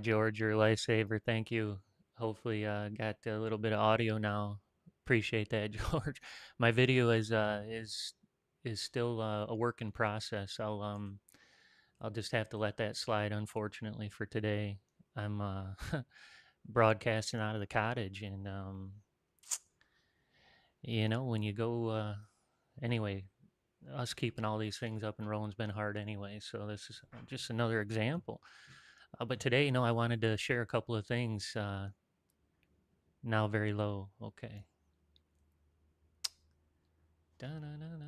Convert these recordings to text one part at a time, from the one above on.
George, you're a lifesaver. Thank you. Hopefully, got a little bit of audio now. Appreciate that, George. My video is still a work in process. I'll just have to let that slide, unfortunately, for today. I'm broadcasting out of the cottage, and when you go, anyway, us keeping all these things up and rolling's been hard anyway. So this is just another example. But today, I wanted to share a couple of things. Now very low. Okay. Da-na-na-na.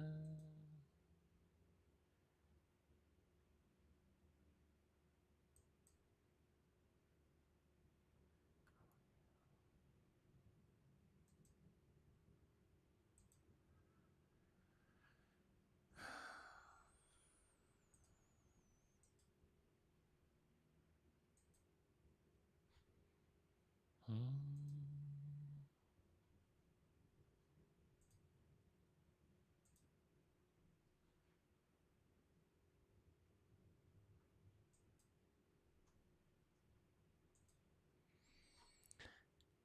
Hmm.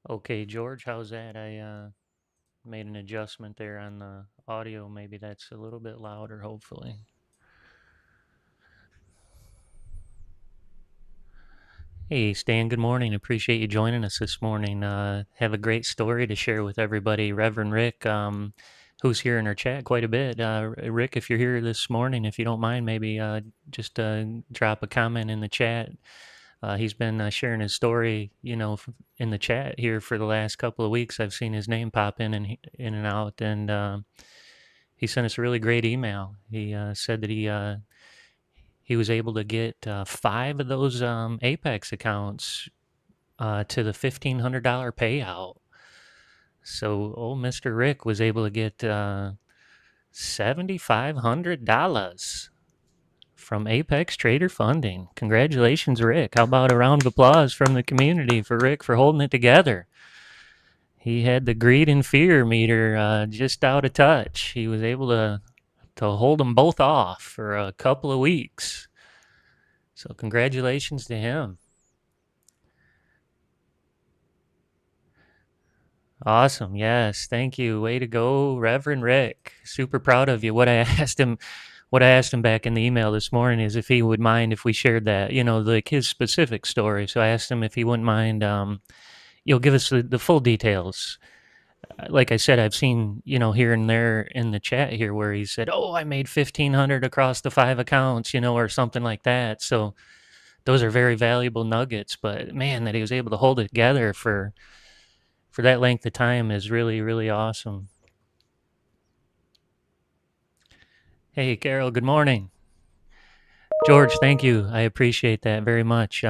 Okay, George, how's that? I made an adjustment there on the audio. Maybe that's a little bit louder, hopefully. Hey, Stan, good morning. Appreciate you joining us this morning. Have a great story to share with everybody. Reverend Rick, who's here in our chat quite a bit. Rick, if you're here this morning, if you don't mind, maybe just drop a comment in the chat. He's been sharing his story, in the chat here for the last couple of weeks. I've seen his name pop in and out, and he sent us a really great email. He said that he was able to get five of those Apex accounts to the $1,500 payout. So old Mr. Rick was able to get $7,500 from Apex Trader Funding. Congratulations, Rick. How about a round of applause from the community for Rick for holding it together? He had the greed and fear meter just out of touch. He was able to hold them both off for a couple of weeks. So congratulations to him. Awesome. Yes. Thank you. Way to go, Reverend Rick. Super proud of you. What I asked him back in the email this morning is if he would mind if we shared that, like his specific story. So I asked him if he wouldn't mind, you'll give us the full details. Like I said, I've seen, here and there in the chat here where he said, "Oh, I made 1,500 across the five accounts," or something like that. So those are very valuable nuggets, but man, that he was able to hold it together for that length of time is really, really awesome. Hey, Carol, good morning. George, thank you. I appreciate that very much.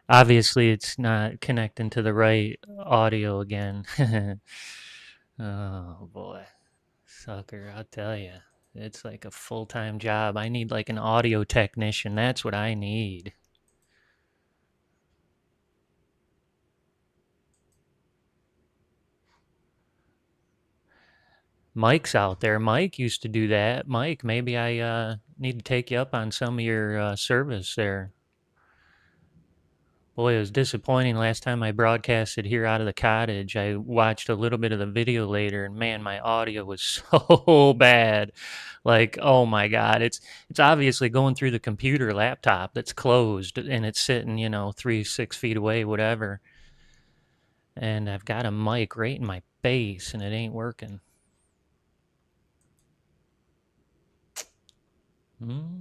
Obviously, it's not connecting to the right audio again. Oh, boy. Sucker, I'll tell you. It's like a full-time job. I need like an audio technician. That's what I need. Mike's out there. Mike used to do that. Mike, maybe I need to take you up on some of your service there. Boy, it was disappointing last time I broadcasted here out of the cottage. I watched a little bit of the video later, and man, my audio was so bad. Like, oh my God, it's obviously going through the computer laptop that's closed and it's sitting, 3, 6 feet away, whatever. And I've got a mic right in my face and it ain't working. Mm.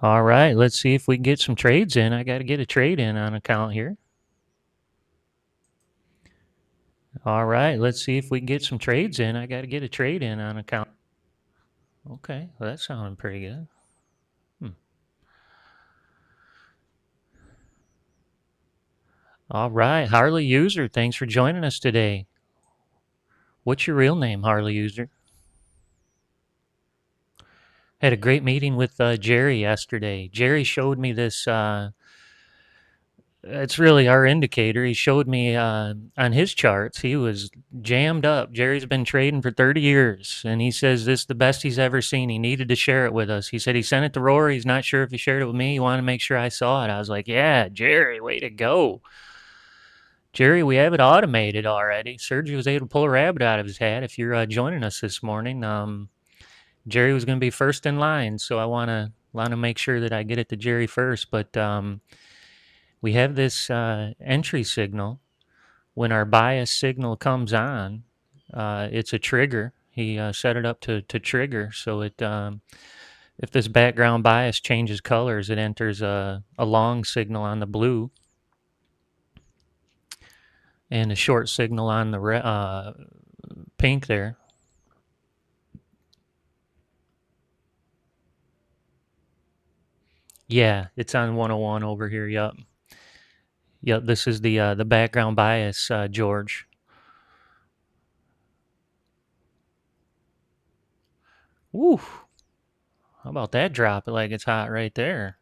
All right, let's see if we can get some trades in. I got to get a trade in on account here. All right, let's see if we can get some trades in. I got to get a trade in on account. Okay, well, that's sounding pretty good. All right, Harley User, thanks for joining us today. What's your real name, Harley User? Had a great meeting with Jerry yesterday. Jerry showed me this. It's really our indicator. He showed me on his charts. He was jammed up. Jerry's been trading for 30 years, and he says this is the best he's ever seen. He needed to share it with us. He said he sent it to Rory. He's not sure if he shared it with me. He wanted to make sure I saw it. I was like, yeah, Jerry, way to go. Jerry, we have it automated already. Sergio was able to pull a rabbit out of his hat. If you're joining us this morning, Jerry was going to be first in line, so I want to make sure that I get it to Jerry first. But we have this entry signal. When our bias signal comes on, it's a trigger. He set it up to trigger, so if this background bias changes colors, it enters a long signal on the blue and a short signal on the pink there. Yeah, it's on 101 over here. Yup. Yep, this is the background bias, George. Woo! How about that drop it like it's hot right there?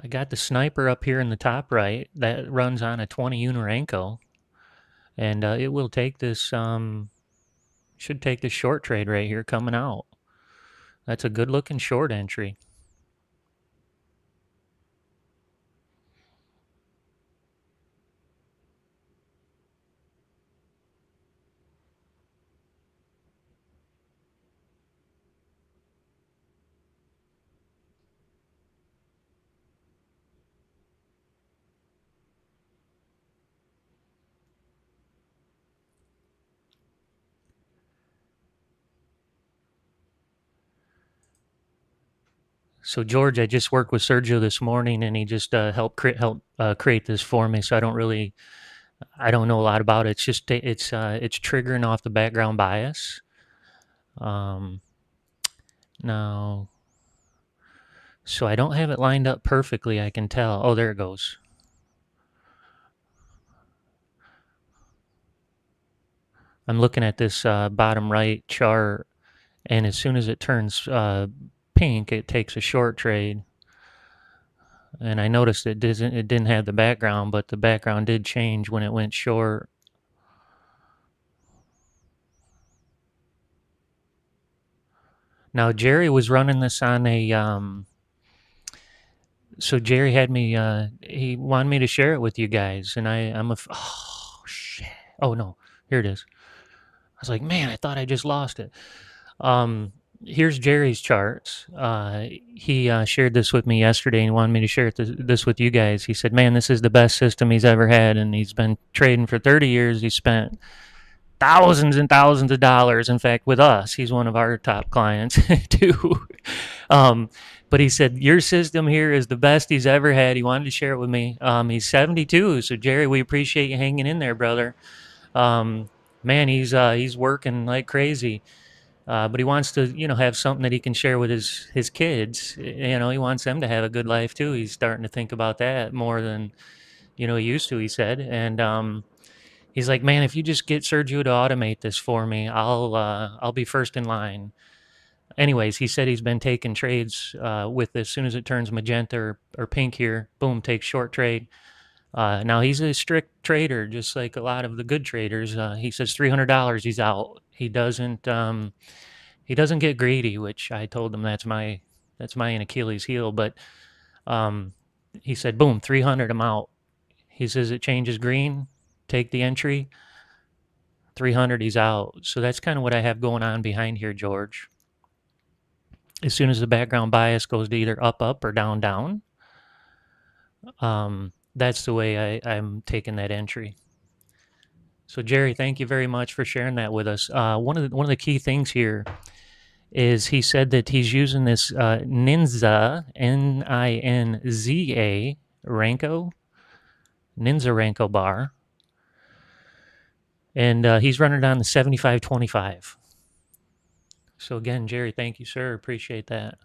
I got the sniper up here in the top right that runs on a 20 Unorenko, and it will take this. Should take this short trade right here coming out. That's a good looking short entry. So George, I just worked with Sergio this morning, and he just helped create this for me. So I don't know a lot about it. It's just it's triggering off the background bias. Um, now, so I don't have it lined up perfectly. I can tell. Oh, there it goes. I'm looking at this bottom right chart, and as soon as it turns pink, it takes a short trade. And I noticed it didn't have the background, but the background did change when it went short. Now Jerry was running this on a so Jerry had me he wanted me to share it with you guys, and oh shit. Oh no, here it is. I was like, man, I thought I just lost it. Um, Here's Jerry's charts. He shared this with me yesterday and wanted me to share this with you guys. He said, man, this is the best system he's ever had, and he's been trading for 30 years. He spent thousands and thousands of dollars. In fact, with us, he's one of our top clients too. Um, but he said, your system here is the best he's ever had. He wanted to share it with me. He's 72. So Jerry, we appreciate you hanging in there, brother. Um, Man, he's working like crazy. But he wants to, have something that he can share with his kids. He wants them to have a good life too. He's starting to think about that more than, he used to, he said. And he's like, man, if you just get Sergio to automate this for me, I'll be first in line. Anyways, he said he's been taking trades with this. As soon as it turns magenta or pink here, boom, take short trade. Now he's a strict trader, just like a lot of the good traders. He says $300, he's out. He doesn't get greedy, which I told him that's my Achilles heel. But um, he said, boom, 300, I'm out. He says it changes green, take the entry. 300, he's out. So that's kind of what I have going on behind here, George. As soon as the background bias goes to either up, up, or down, down, that's the way I'm taking that entry. So Jerry, thank you very much for sharing that with us. One of the key things here is he said that he's using this Ninza Ninza Renko bar, and he's running it on the 75.25. So again, Jerry, thank you, sir. Appreciate that.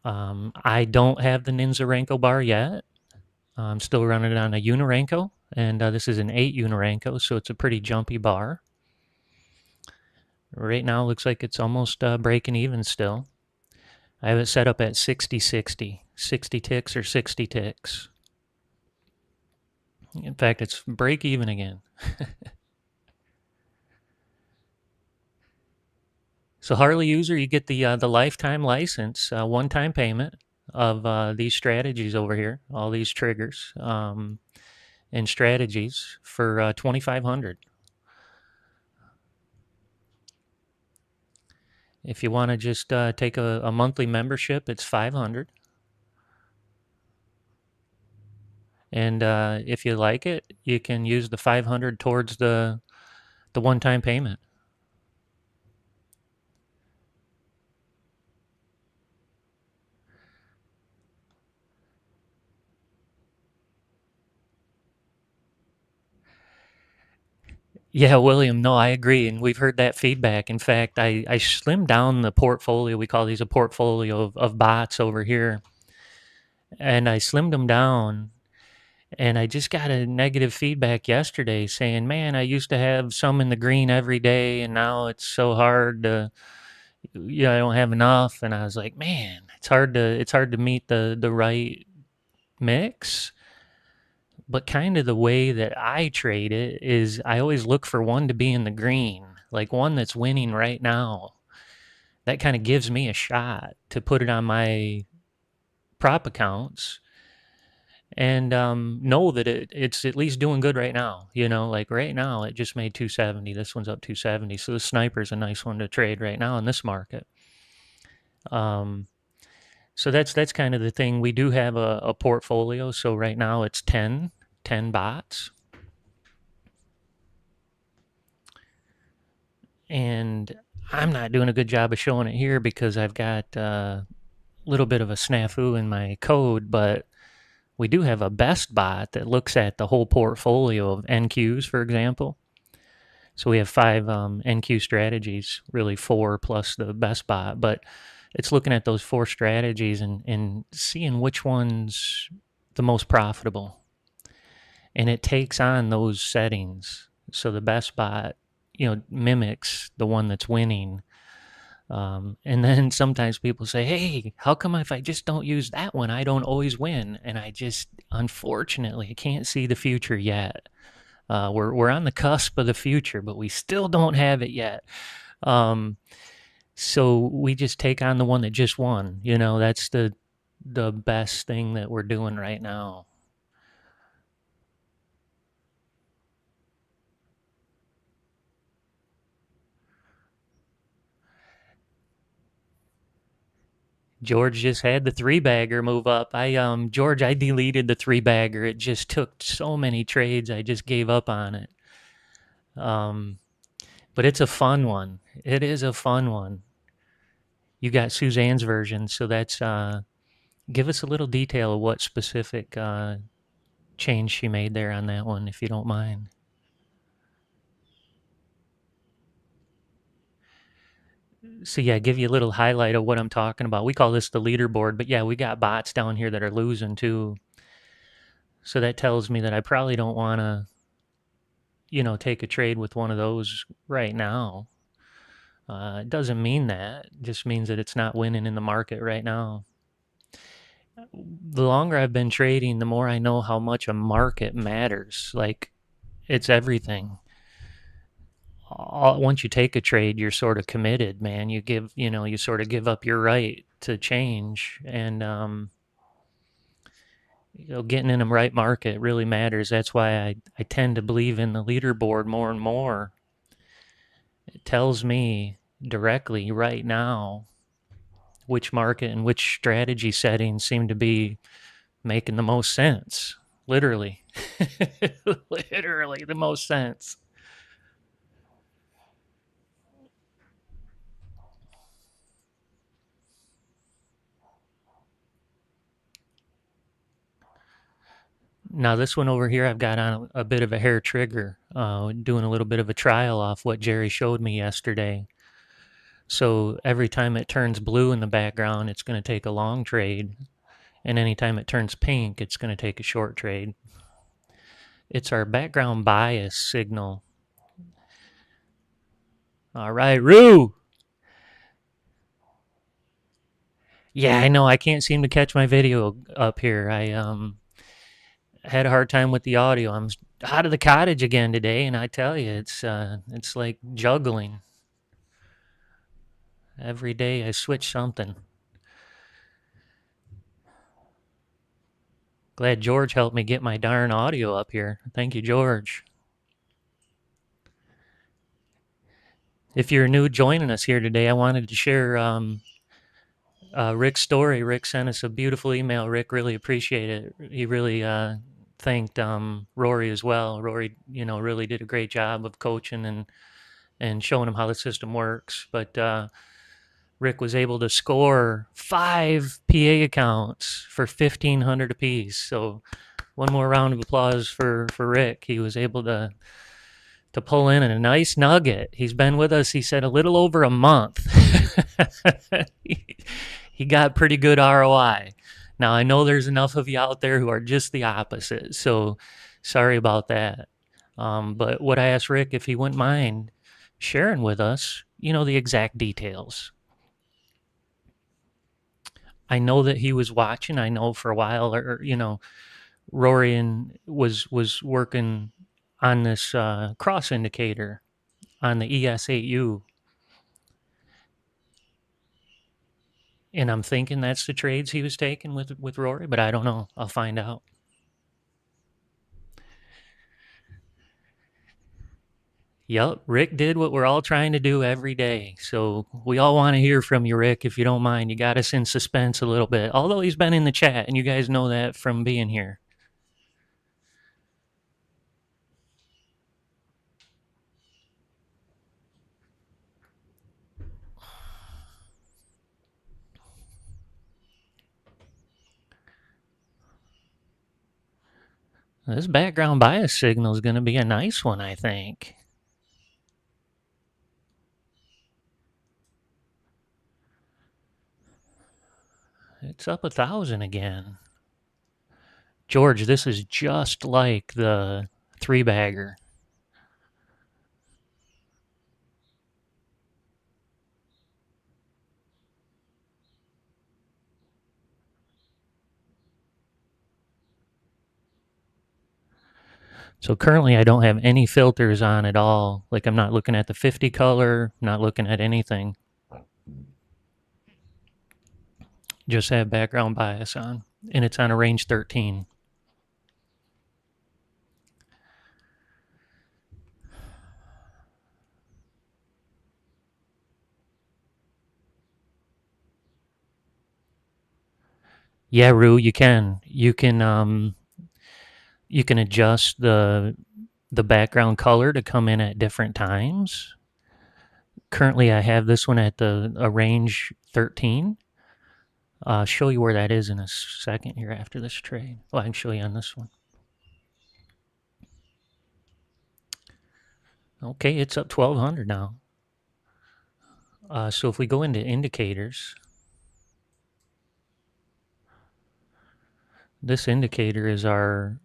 I don't have the Ninza Renko bar yet. I'm still running it on a Unorenko, and this is an 8 Unorenko, so it's a pretty jumpy bar. Right now, looks like it's almost breaking even still. I have it set up at 60-60, 60 ticks or 60 ticks. In fact, it's break even again. So Harley user, you get the lifetime license, one-time payment of these strategies over here, all these triggers and strategies for 2,500. If you want to just take a monthly membership, it's 500. And if you like it, you can use the 500 towards the one-time payment. Yeah, William, no, I agree. And we've heard that feedback. In fact, I slimmed down the portfolio. We call these a portfolio of bots over here. And I slimmed them down. And I just got a negative feedback yesterday saying, man, I used to have some in the green every day. And now it's so hard to, I don't have enough. And I was like, man, it's hard to meet the right mix. But kind of the way that I trade it is I always look for one to be in the green, like one that's winning right now. That kind of gives me a shot to put it on my prop accounts and know that it's at least doing good right now. Like right now it just made 270. This one's up 270. So the sniper's a nice one to trade right now in this market. Um, so that's kind of the thing. We do have a portfolio. So right now it's 10 bots. And I'm not doing a good job of showing it here because I've got a little bit of a snafu in my code, but we do have a best bot that looks at the whole portfolio of NQs, for example. So we have 5 NQ strategies, really 4 plus the best bot, but it's looking at those 4 strategies and seeing which one's the most profitable. And it takes on those settings. So the best bot, mimics the one that's winning. And then sometimes people say, hey, how come if I just don't use that one, I don't always win? And I just, unfortunately, can't see the future yet. We're on the cusp of the future, but we still don't have it yet. So we just take on the one that just won. That's the best thing that we're doing right now. George just had the 3-bagger move up. George, I deleted the 3-bagger. It just took so many trades. I just gave up on it. But it's a fun one. It is a fun one. You got Suzanne's version, so that's give us a little detail of what specific change she made there on that one, if you don't mind. So yeah, give you a little highlight of what I'm talking about. We call this the leaderboard, but yeah, we got bots down here that are losing too. So that tells me that I probably don't want to, take a trade with one of those right now. It doesn't mean that. It just means that it's not winning in the market right now. The longer I've been trading, the more I know how much a market matters. Like, it's everything. Once you take a trade, you're sort of committed, man. You sort of give up your right to change. And, getting in the right market really matters. That's why I tend to believe in the leaderboard more and more. It tells me directly right now which market and which strategy settings seem to be making the most sense. Literally. Literally the most sense. Now this one over here, I've got on a bit of a hair trigger, doing a little bit of a trial off what Jerry showed me yesterday. So every time it turns blue in the background, it's going to take a long trade. And anytime it turns pink, it's going to take a short trade. It's our background bias signal. All right, Rue. Yeah, I know. I can't seem to catch my video up here. I had a hard time with the audio. I'm out of the cottage again today, and I tell you, it's like juggling. Every day I switch something. Glad George helped me get my darn audio up here. Thank you, George. If you're new joining us here today, I wanted to share Rick's story. Rick sent us a beautiful email. Rick really appreciated it. He really thanked Rory as well. Rory, really did a great job of coaching and showing him how the system works. But Rick was able to score 5 PA accounts for $1,500 apiece. So one more round of applause for Rick. He was able to pull in a nice nugget. He's been with us, he said, a little over a month. He got pretty good ROI. Now, I know there's enough of you out there who are just the opposite, so sorry about that. But what I asked Rick if he wouldn't mind sharing with us, the exact details. I know that he was watching. I know for a while, Rory was working on this cross indicator on the ES8U. And I'm thinking that's the trades he was taking with Rory, but I don't know. I'll find out. Yep, Rick did what we're all trying to do every day. So we all want to hear from you, Rick, if you don't mind. You got us in suspense a little bit, although he's been in the chat, and you guys know that from being here. This background bias signal is going to be a nice one, I think. It's up 1,000 again. George, this is just like the 3-bagger. So currently I don't have any filters on at all. Like I'm not looking at the 50 color, not looking at anything. Just have background bias on, and it's on a range 13. Yeah, Rue, you can. You can adjust the background color to come in at different times. Currently, I have this one at a range 13. I'll show you where that is in a second here after this trade. Oh, I can show you on this one. Okay, it's up 1,200 now. So if we go into indicators, this indicator is our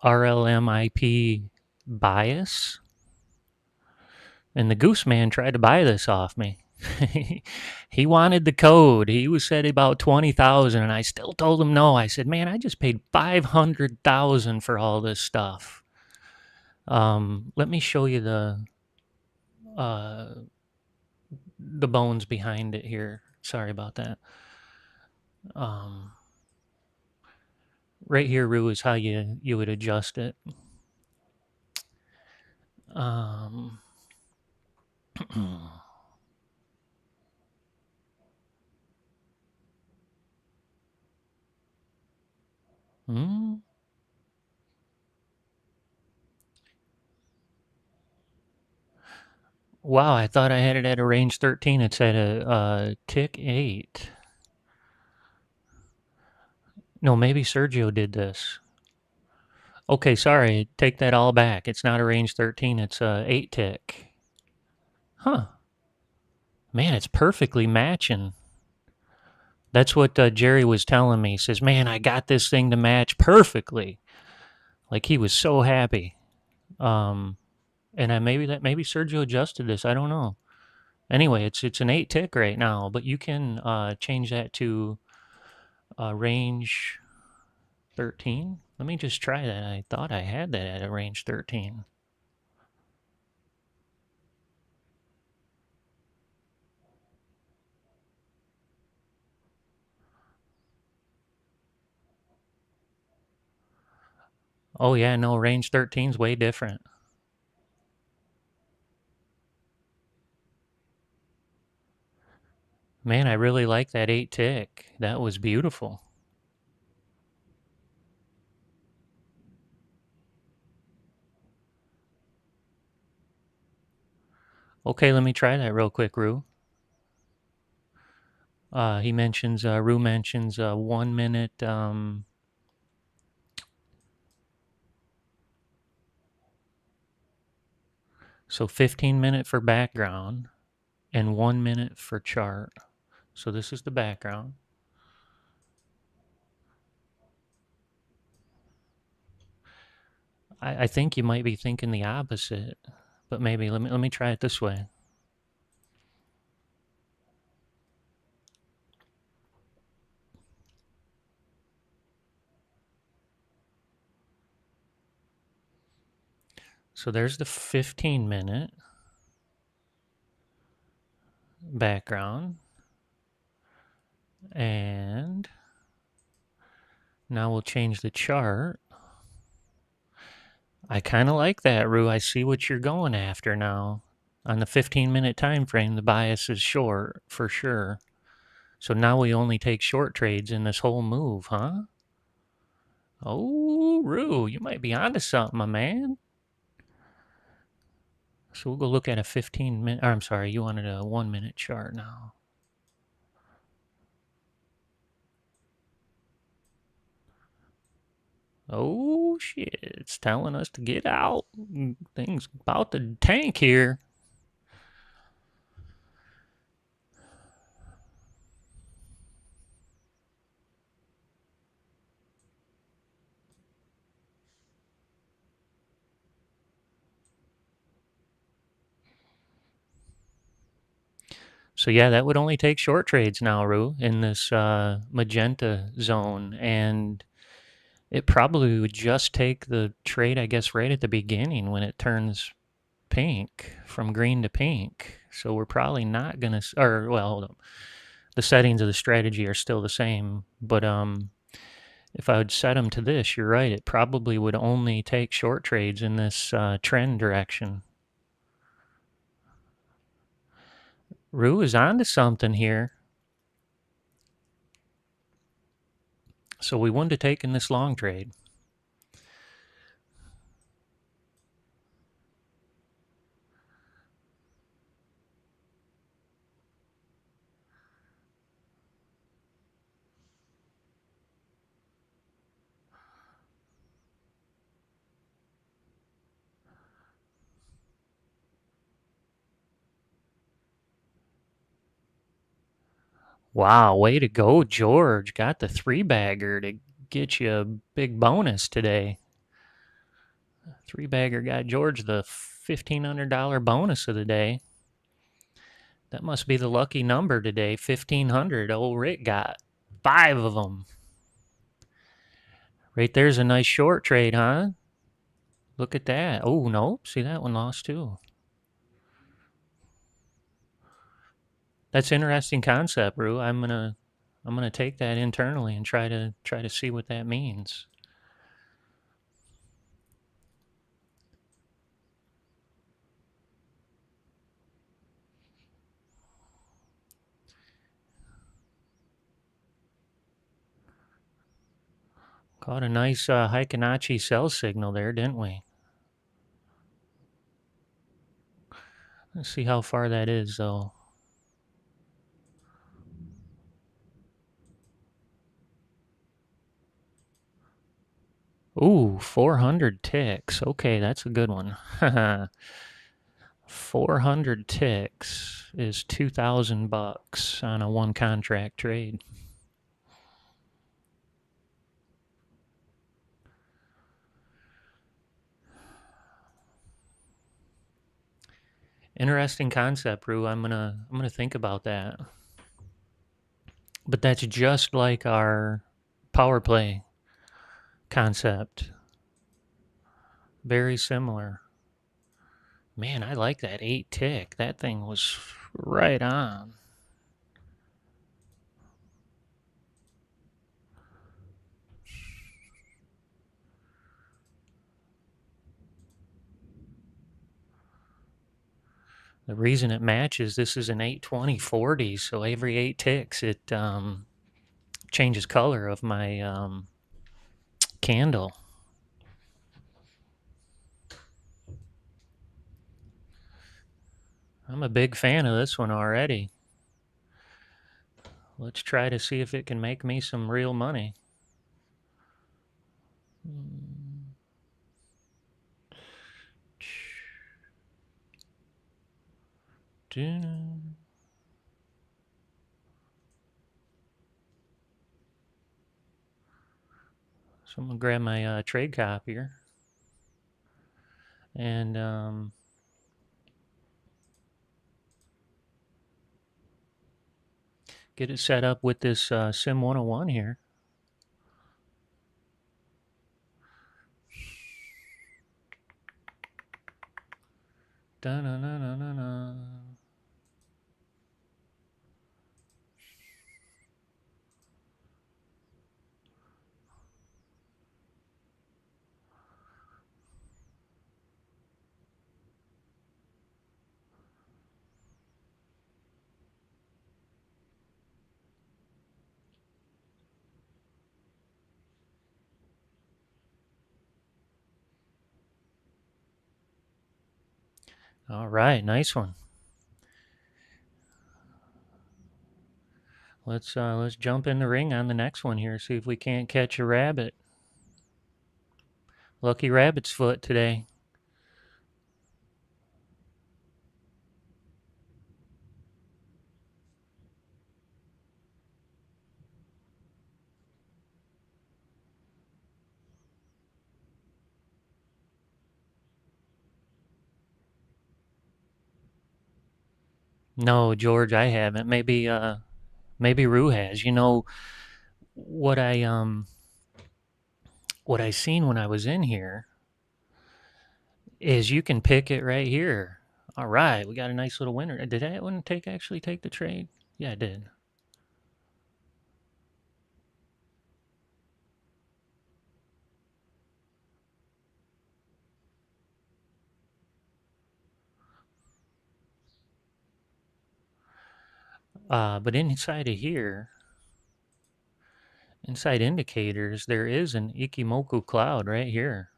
RLMIP bias. And the goose man tried to buy this off me. He wanted the code. He was said about 20,000, and I still told him no. I said, "Man, I just paid 500,000 for all this stuff." Let me show you the bones behind it here. Sorry about that. Right here, Rue, is how you would adjust it. Wow, I thought I had it at a range 13. It's at a tick 8. No, maybe Sergio did this. Okay, sorry. Take that all back. It's not a range 13. It's a 8 tick. Huh. Man, it's perfectly matching. That's what Jerry was telling me. He says, "Man, I got this thing to match perfectly." Like he was so happy. Um, and maybe Sergio adjusted this. I don't know. Anyway, it's an 8 tick right now, but you can change that to range 13. Let me just try that. I thought I had that at a range 13. Oh yeah, no, range 13 is way different. Man, I really like that 8 tick. That was beautiful. Okay, let me try that real quick, Rue. Rue mentions 1 minute, so 15-minute for background and 1 minute for chart. So this is the background. I think you might be thinking the opposite, but maybe let me try it this way. So there's the 15-minute background, and now we'll change the chart. I kind of like that, Rue. I see what you're going after now. On the 15-minute time frame, the bias is short for sure. So now we only take short trades in this whole move, huh? Oh, Rue, you might be onto something, my man. So we'll go look at a 15-minute, I'm sorry, you wanted a 1 minute chart now. Oh, shit, it's telling us to get out. Things about to tank here. So yeah, that would only take short trades now, Rue, in this magenta zone. And it probably would just take the trade, I guess, right at the beginning when it turns pink, from green to pink. So we're probably not going to, or well, hold on. The settings of the strategy are still the same, but if I would set them to this, you're right, it probably would only take short trades in this trend direction. Rue is onto something here. So we wouldn't have taken this long trade. Wow, way to go, George. Got the three bagger to get you a big bonus today. Three bagger got George the $1,500 bonus of the day. That must be the lucky number today. 1,500. Old Rick got 5 of them. Right there's a nice short trade, huh? Look at that. Oh, no. See, that one lost too. That's interesting concept, Rue. I'm gonna take that internally and try to see what that means. Caught a nice Hikinachi sell signal there, didn't we? Let's see how far that is, though. Ooh, 400 ticks. Okay, that's a good one. 400 ticks is $2,000 on a one contract trade. Interesting concept, Rue. I'm gonna think about that. But that's just like our power play concept. Very similar. Man, I like that 8 tick. That thing was right on. The reason it matches, this is an 820/40, so every 8 ticks it changes color of my candle. I'm a big fan of this one already. Let's try to see if it can make me some real money. So I'm gonna grab my trade copier and get it set up with this Sim 101 here. Da-na-na-na-na-na. All right, nice one. Let's jump in the ring on the next one here. See if we can't catch a rabbit. Lucky rabbit's foot today. No, George, I haven't. Maybe Rue has. You know what I seen when I was in here is you can pick it right here. All right, we got a nice little winner. Did that one actually take the trade? Yeah, it did. But inside of here, inside indicators, there is an Ikimoku cloud right here.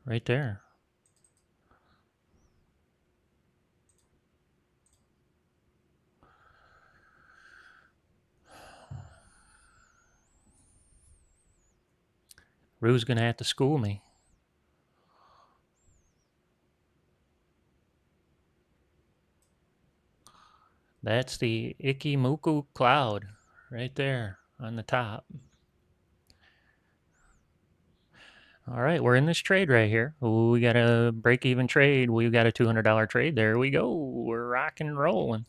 Right there. Rue's gonna have to school me. That's the Ikimoku cloud right there on the top. All right, we're in this trade right here. Ooh, we got a break-even trade. We got a $200 trade. There we go. We're rocking and rolling.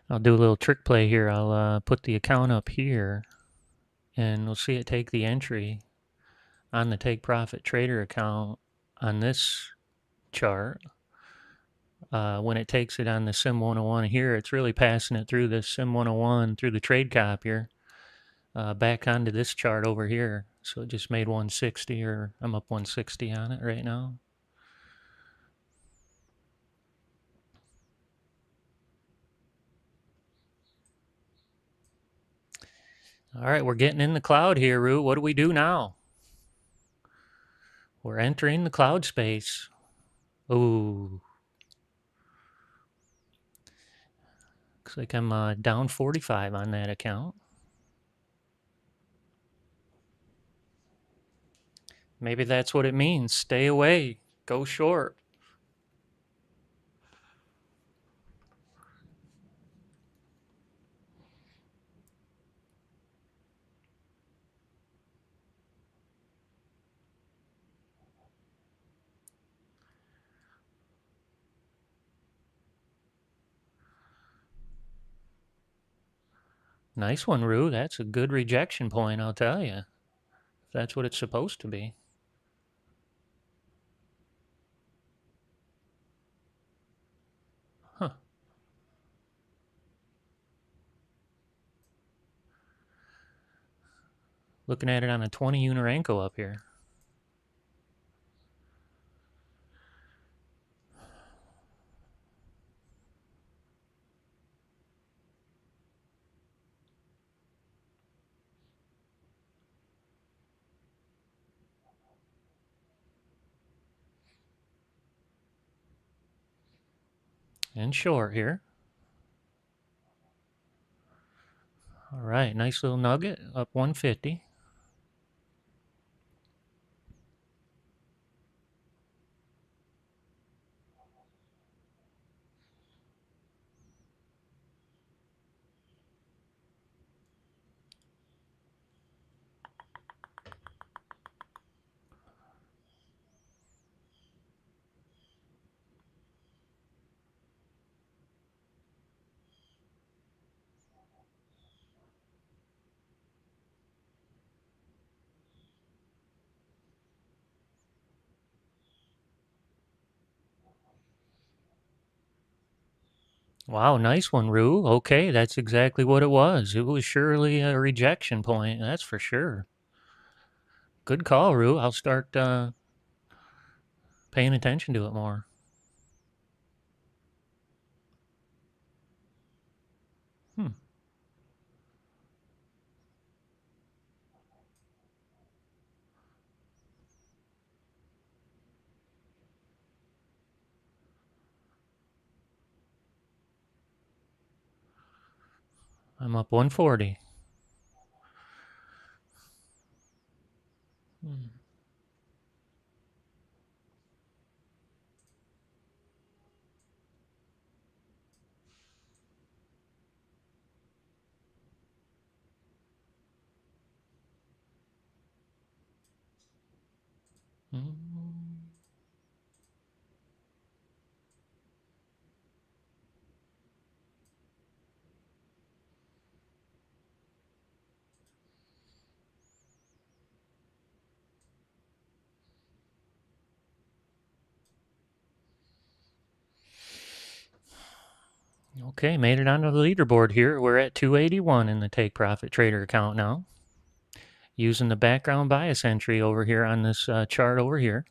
I'll do a little trick play here. I'll put the account up here, and we'll see it take the entry on the take profit trader account on this chart. When it takes it on the Sim 101 here, it's really passing it through this Sim 101 through the trade copier. back onto this chart over here. So it just made 160, or I'm up 160 on it right now. All right, we're getting in the cloud here, Rue. What do we do now? We're entering the cloud space. Ooh. Looks like I'm down 45 on that account. Maybe that's what it means. Stay away. Go short. Nice one, Rue. That's a good rejection point, I'll tell you. If that's what it's supposed to be. Huh. Looking at it on a 20 Unarenko up here. And short here. All right, nice little nugget, up 150. Wow, nice one, Rue. Okay, that's exactly what it was. It was surely a rejection point, that's for sure. Good call, Rue. I'll start paying attention to it more. Hmm. I'm up 140. Hmm. Mm. Okay, made it onto the leaderboard here. We're at 281 in the Take Profit Trader account now. Using the background bias entry over here on this chart over here.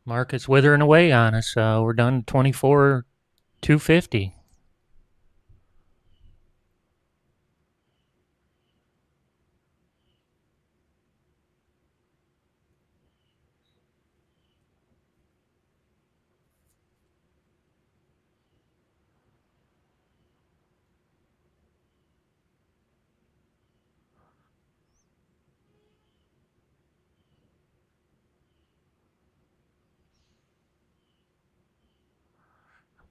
Market's withering away on us. We're done 24,250.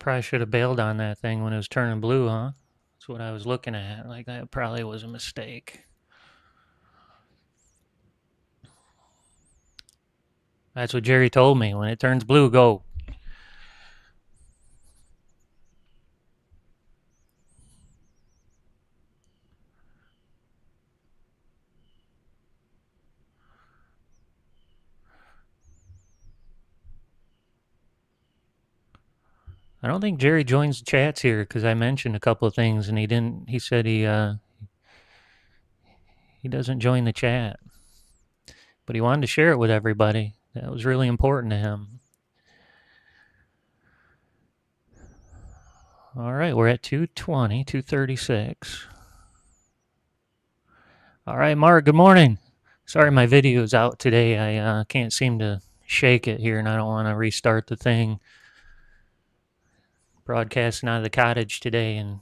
Probably should have bailed on that thing when it was turning blue, huh? That's what I was looking at. Like, that probably was a mistake. That's what Jerry told me. When it turns blue, go. I don't think Jerry joins the chats here because I mentioned a couple of things and he didn't. He said he doesn't join the chat, but he wanted to share it with everybody. That was really important to him. All right, we're at 220, 236. All right, Mark, good morning. Sorry my video's out today. I can't seem to shake it here, and I don't want to restart the thing. Broadcasting out of the cottage today, and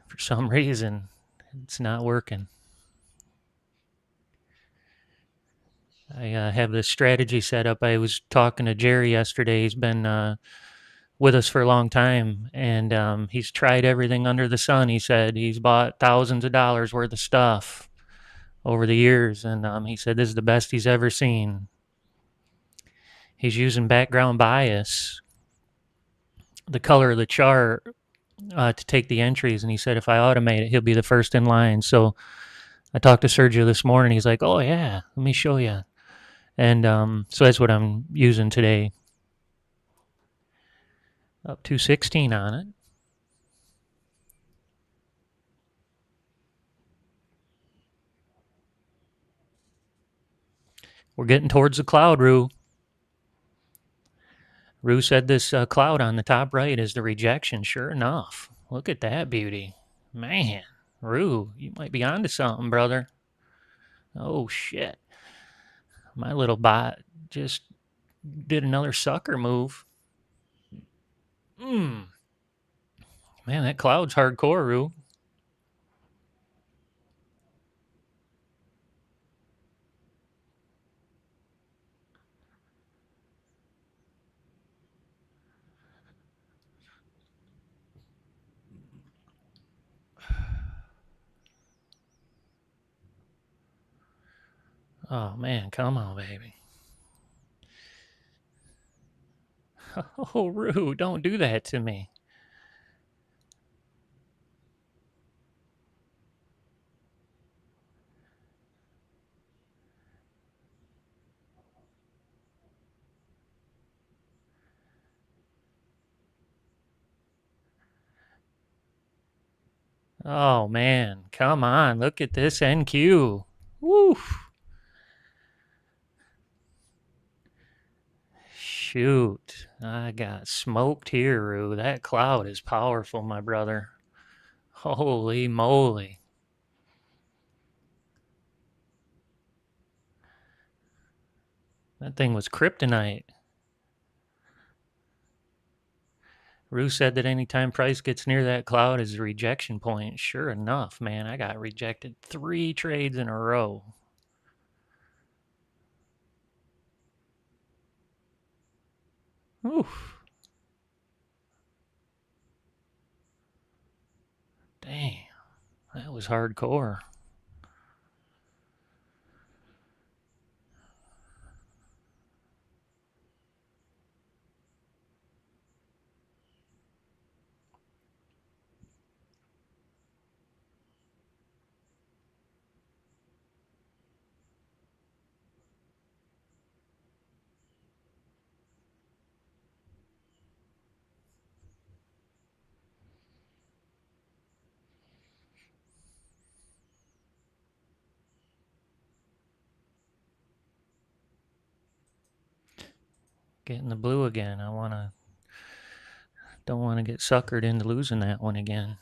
for some reason, it's not working. I have this strategy set up. I was talking to Jerry yesterday. He's been with us for a long time, and he's tried everything under the sun. He said he's bought thousands of dollars worth of stuff over the years, and he said this is the best he's ever seen. He's using background bias, the color of the chart, to take the entries, and he said if I automate it, he'll be the first in line. So I talked to Sergio this morning. He's like, "Oh yeah, let me show you." And so that's what I'm using today. Up to 16 on it. We're getting towards the cloud, Rue. Rue said this cloud on the top right is the rejection. Sure enough. Look at that beauty. Man, Rue, you might be onto something, brother. Oh, shit. My little bot just did another sucker move. Man, that cloud's hardcore, Rue. Oh, man, come on, baby. Oh, Rue, don't do that to me. Oh, man, come on. Look at this NQ. Woo. Shoot, I got smoked here, Rue. That cloud is powerful, my brother. Holy moly. That thing was kryptonite. Rue said that anytime price gets near that cloud is a rejection point. Sure enough, man, I got rejected 3 trades in a row. Oof. Damn, that was hardcore. Getting the blue again. Don't want to get suckered into losing that one again.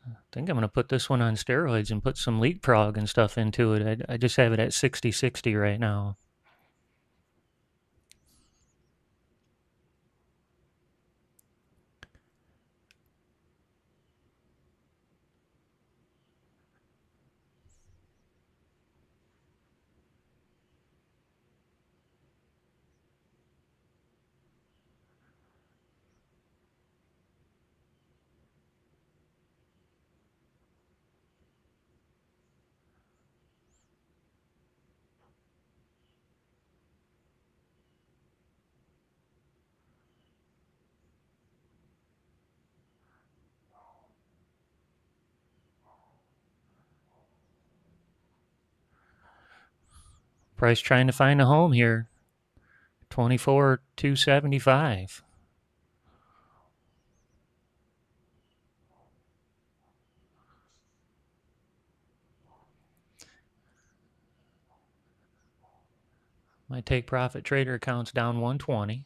I think I'm going to put this one on steroids and put some leapfrog and stuff into it. I just have it at 60-60 right now. Price trying to find a home here. 24,275. My take profit trader account's down 120.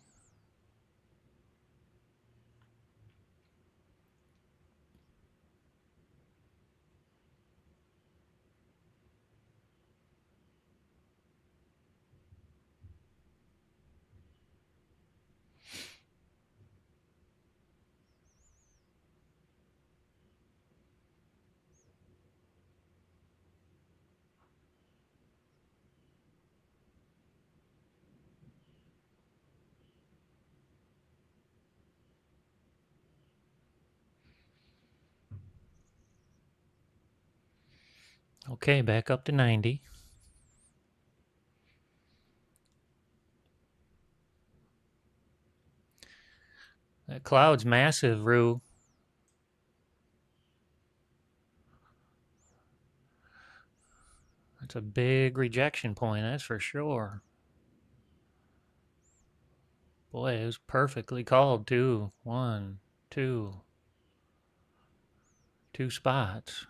Okay, back up to 90. That cloud's massive, Rue. That's a big rejection point, that's for sure. Boy, it was perfectly called, too. One, two spots.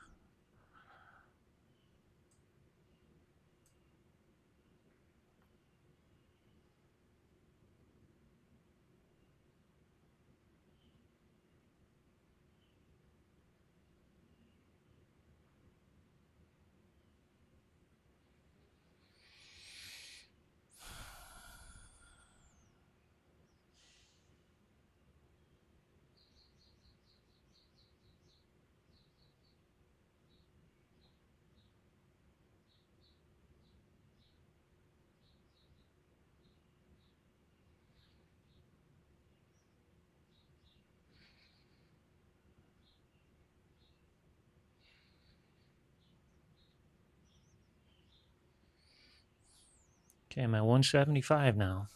Okay, I'm at 175 now.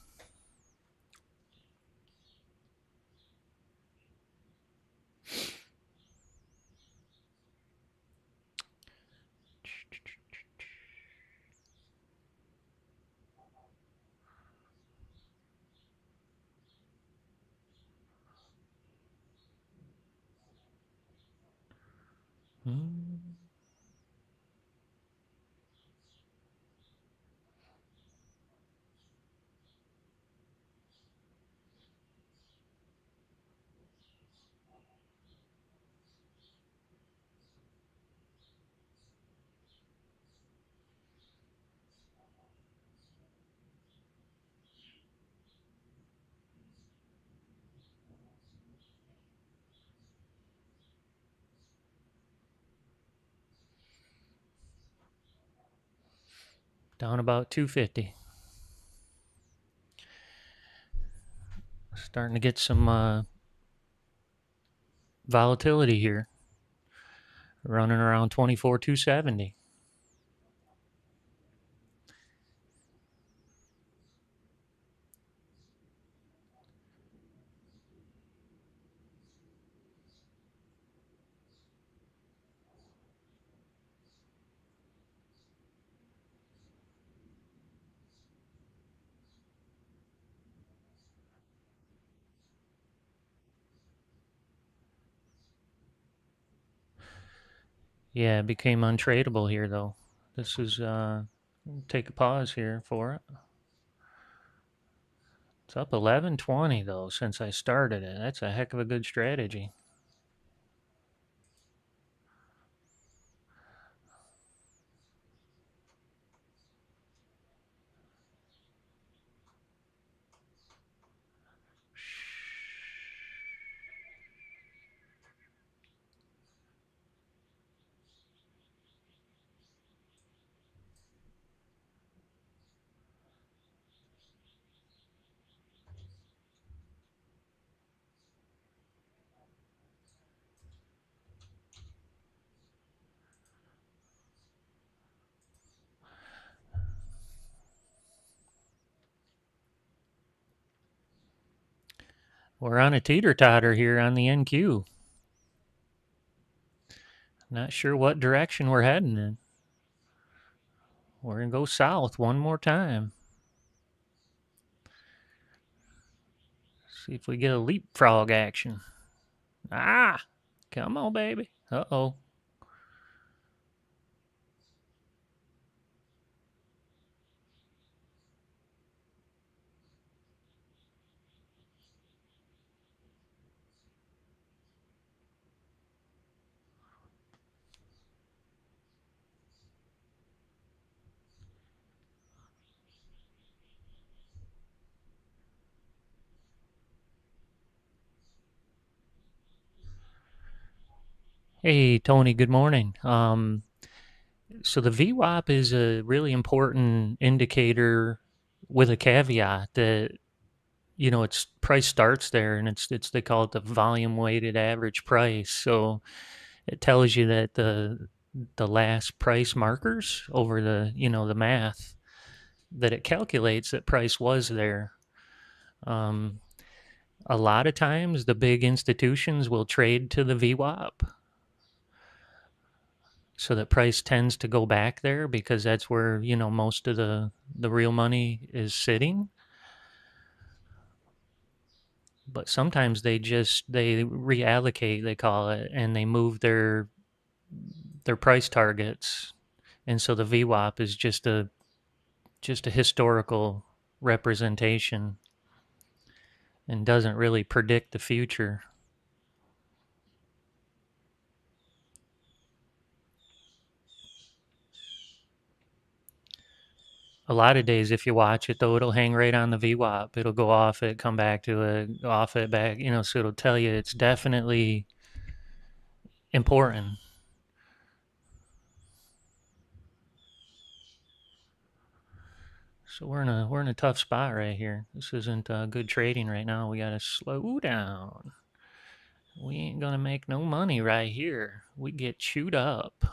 Down about 250. Starting to get some volatility here. Running around 24,270. Yeah, it became untradeable here, though. This is, take a pause here for it. It's up 1120, though, since I started it. That's a heck of a good strategy. We're on a teeter-totter here on the NQ. Not sure what direction we're heading in. We're going to go south one more time. See if we get a leapfrog action. Ah, come on, baby. Uh-oh. Hey, Tony, good morning. So the VWAP is a really important indicator with a caveat that, its price starts there and it's they call it the volume weighted average price. So it tells you that the last price markers over the math that it calculates that price was there. Um, a lot of times the big institutions will trade to the VWAP, so that price tends to go back there because that's where most of the real money is sitting. But sometimes they reallocate, they call it, and they move their price targets, and so the VWAP is just a historical representation and doesn't really predict the future. A lot of days, if you watch it, though, it'll hang right on the VWAP. It'll go off it, come back to it, off it, back, so it'll tell you it's definitely important. So we're in a tough spot right here. This isn't good trading right now. We gotta slow down. We ain't gonna make no money right here. We get chewed up.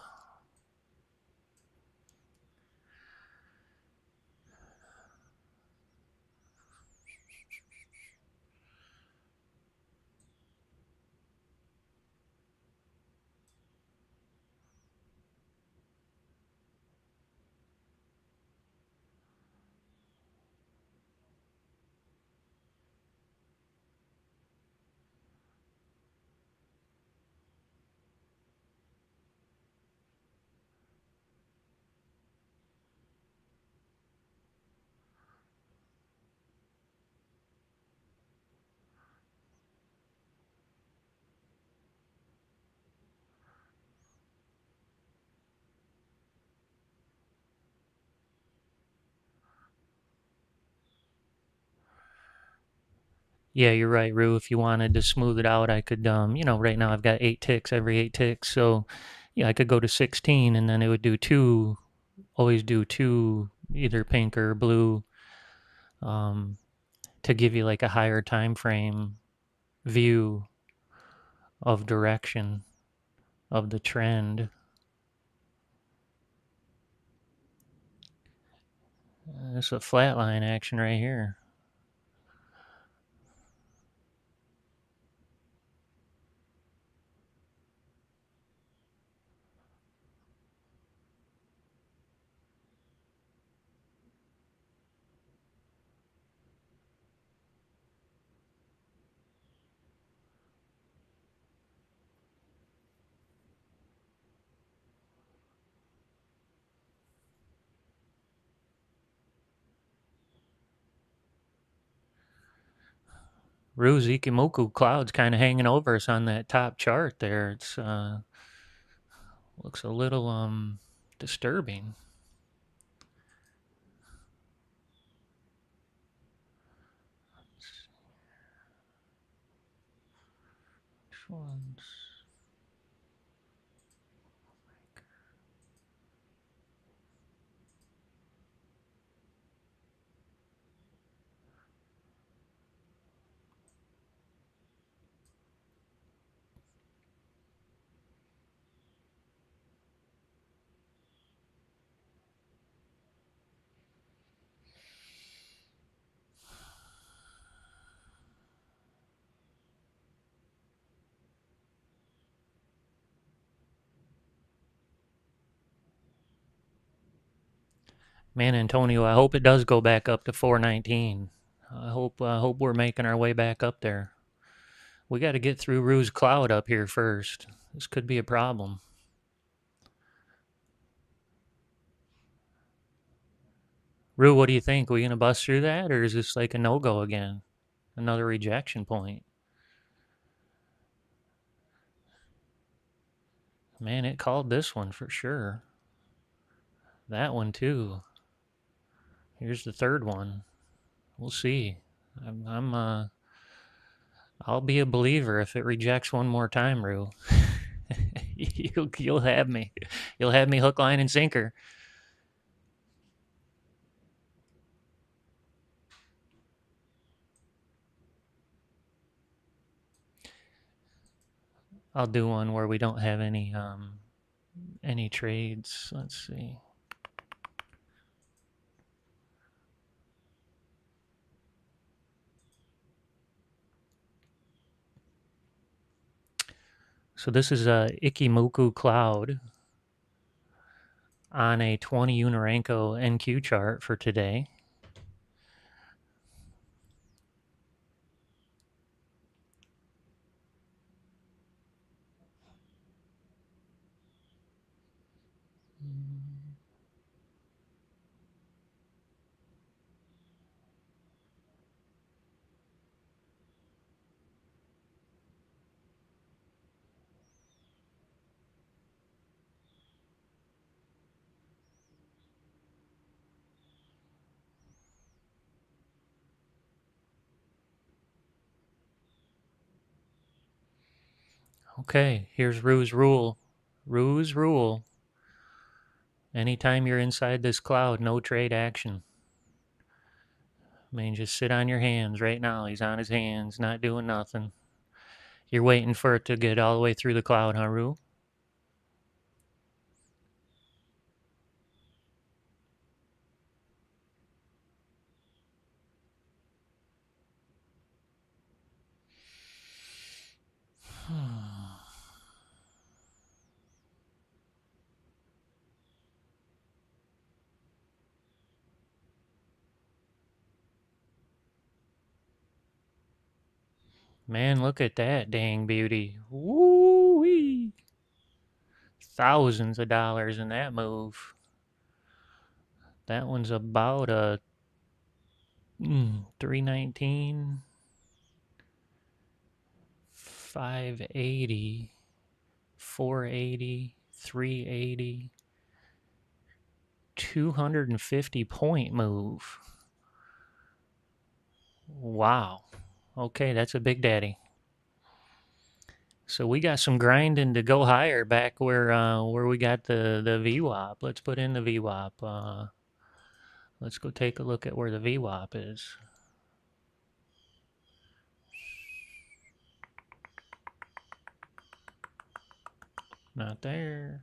Yeah, you're right, Rue. If you wanted to smooth it out, I could, right now I've got 8 ticks every 8 ticks. So, yeah, I could go to 16 and then it would do two, always do two, either pink or blue, um, to give you like a higher time frame view of direction of the trend. It's a flatline action right here. Ruse Ikimoku cloud's kind of hanging over us on that top chart there. It's looks a little disturbing. Which ones? Man, Antonio, I hope it does go back up to 419. I hope we're making our way back up there. We got to get through Rue's cloud up here first. This could be a problem. Rue, what do you think? We gonna bust through that, or is this like a no-go again? Another rejection point. Man, it called this one for sure. That one too. Here's the third one. We'll see. I'll be a believer if it rejects one more time, Rue. You'll have me. You'll have me hook, line, and sinker. I'll do one where we don't have any trades. Let's see. So this is a Ikimoku cloud on a 20 Unorenko NQ chart for today. Okay, here's Rue's rule. Rue's rule. Anytime you're inside this cloud, no trade action. I mean, just sit on your hands right now. He's on his hands, not doing nothing. You're waiting for it to get all the way through the cloud, huh, Rue? Man, look at that dang beauty. Woo-wee. Thousands of dollars in that move. That one's about a 319, 580, 480, 380, 250 point move. Wow. Okay, that's a big daddy. So we got some grinding to go higher back where we got the VWAP. Let's put in the VWAP. Let's go take a look at where the VWAP is. Not there.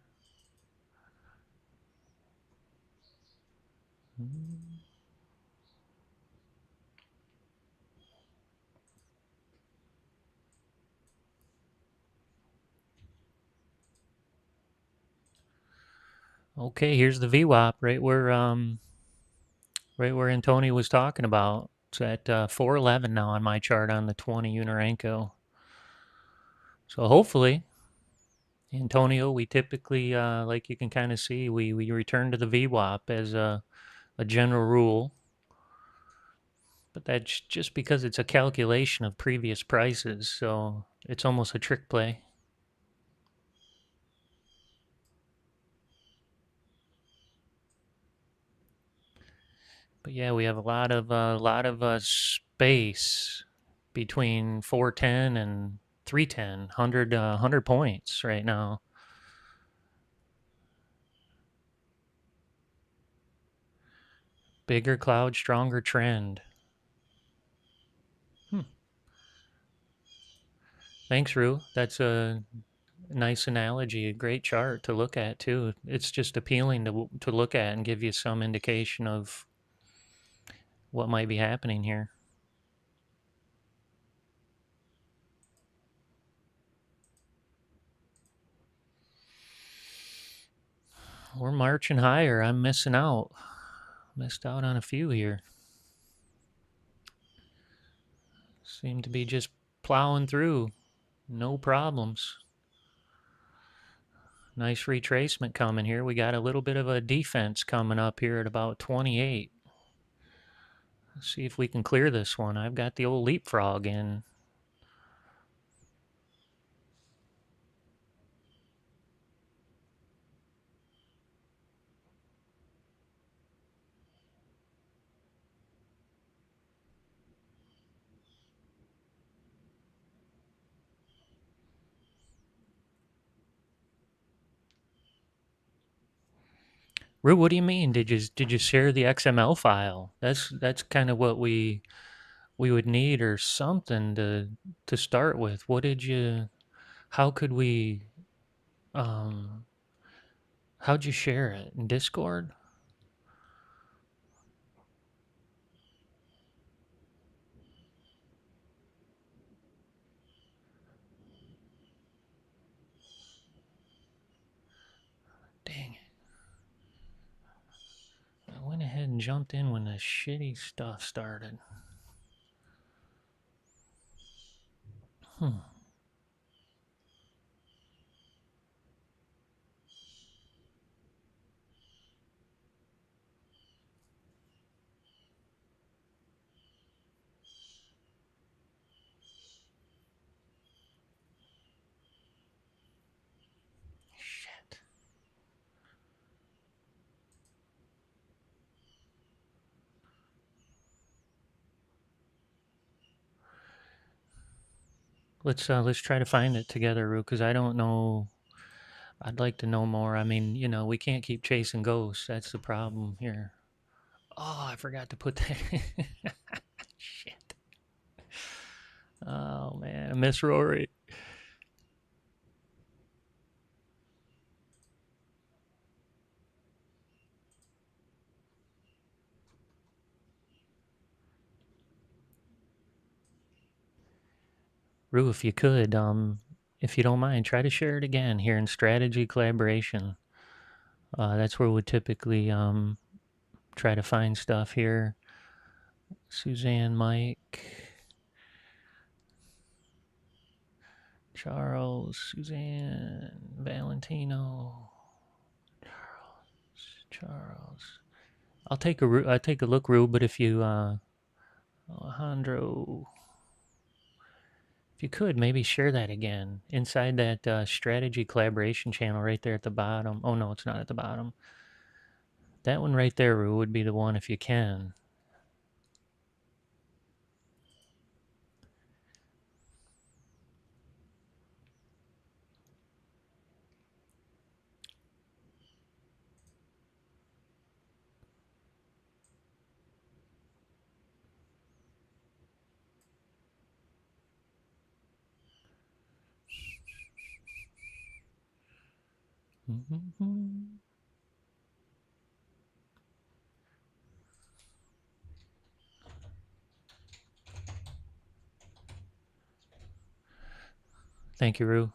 Okay, here's the VWAP right where Antonio was talking about. It's at 411 now on my chart on the 20 Unorenko. So hopefully, Antonio, we typically, like you can kind of see, we return to the VWAP as a general rule. But that's just because it's a calculation of previous prices, so it's almost a trick play. But yeah, we have a lot of space between 410 and 310, 100 points right now. Bigger cloud, stronger trend. Thanks, Rue. That's a nice analogy, a great chart to look at too. It's just appealing to look at and give you some indication of what might be happening here. We're marching higher. I'm missing out. Missed out on a few here. Seem to be just plowing through. No problems. Nice retracement coming here. We got a little bit of a defense coming up here at about 28. Let's see if we can clear this one. I've got the old leapfrog in. Rue, what do you mean? Did you share the XML file? That's kind of what we would need or something to start with. What did you? How could we? Um, how'd you share it in Discord? Dang it! I went ahead and jumped in when the shitty stuff started. Hmm. Shit. Let's try to find it together, Rue, because I don't know. I'd like to know more. I mean, we can't keep chasing ghosts. That's the problem here. Oh, I forgot to put that. Shit. Oh man, I miss Rory. Rue, if you could, if you don't mind, try to share it again here in strategy collaboration. That's where we typically try to find stuff here. Suzanne, Mike, Charles, Suzanne, Valentino, Charles. I'll take a look, Rue. But if you, Alejandro, if you could maybe share that again inside that strategy collaboration channel right there at the bottom. Oh no, it's not at the bottom. That one right there, Rue, would be the one if you can. Mm-hmm. Thank you, Rue.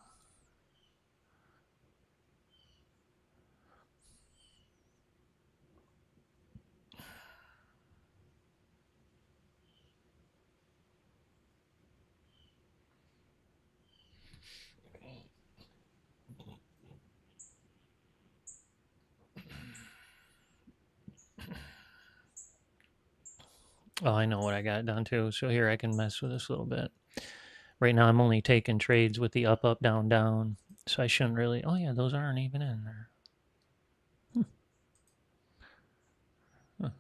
Oh, I know what I got done too. So here I can mess with this a little bit. Right now I'm only taking trades with the up, up, down, down. So I shouldn't really. Oh yeah, those aren't even in there. Hmm. Huh.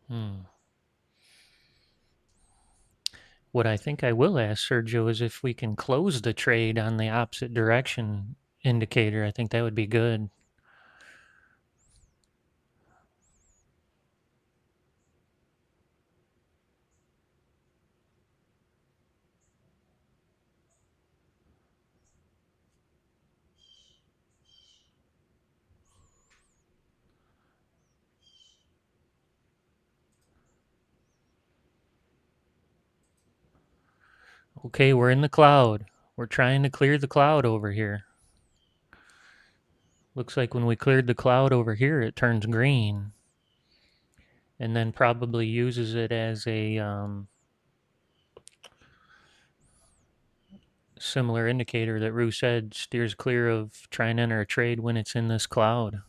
Hmm. What I think I will ask Sergio is if we can close the trade on the opposite direction indicator. I think that would be good. Okay, we're in the cloud. We're trying to clear the cloud over here. Looks like when we cleared the cloud over here, it turns green. And then probably uses it as a similar indicator that Rue said steers clear of trying to enter a trade when it's in this cloud.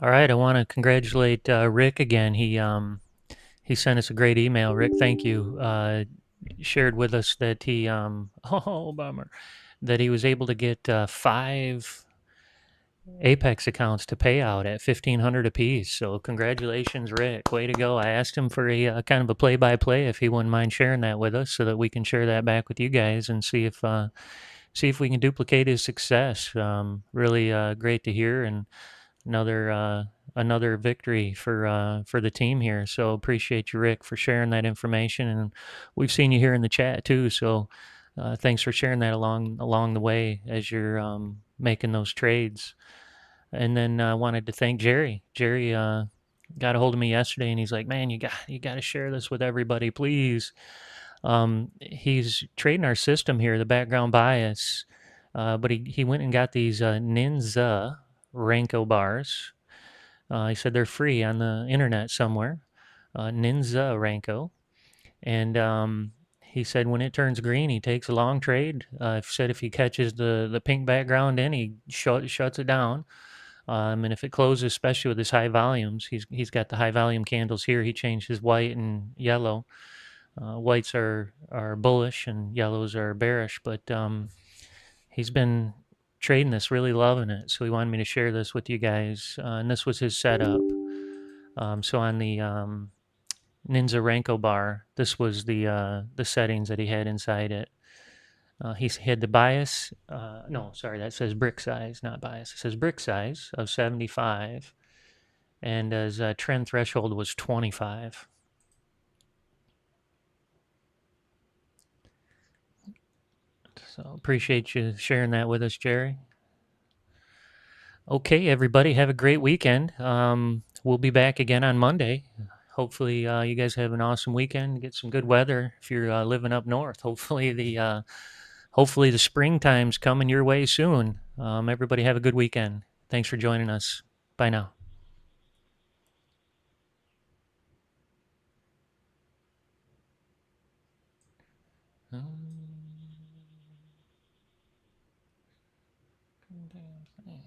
All right, I want to congratulate Rick again. He sent us a great email. Rick, thank you. Shared with us that he oh bummer that he was able to get 5 Apex accounts to pay out at 1,500 apiece. So congratulations, Rick. Way to go. I asked him for a kind of a play-by-play if he wouldn't mind sharing that with us so that we can share that back with you guys and see if we can duplicate his success. Really great to hear, and another victory for the team here. So appreciate you, Rick, for sharing that information, and we've seen you here in the chat too. So thanks for sharing that along the way as you're making those trades. And then I wanted to thank Jerry. Jerry got a hold of me yesterday, and he's like, "Man, you got to share this with everybody, please." He's trading our system here, the background bias, but he went and got these Ninja Renko bars. He said they're free on the internet somewhere. Ninja Renko, and he said when it turns green, he takes a long trade. Said if he catches the pink background in, he shuts it down. And if it closes, especially with his high volumes, he's got the high volume candles here. He changed his white and yellow. Whites are bullish and yellows are bearish, but he's been trading this, really loving it. So he wanted me to share this with you guys, and this was his setup. So on the Ninja Renko bar, this was the settings that he had inside it. He had the bias. No, sorry, that says brick size, not bias. It says brick size of 75, and his trend threshold was 25. So appreciate you sharing that with us, Jerry. Okay, everybody, have a great weekend. We'll be back again on Monday. Hopefully, you guys have an awesome weekend. Get some good weather if you're living up north. Hopefully the springtime's coming your way soon. Everybody, have a good weekend. Thanks for joining us. Bye now. Damn thing.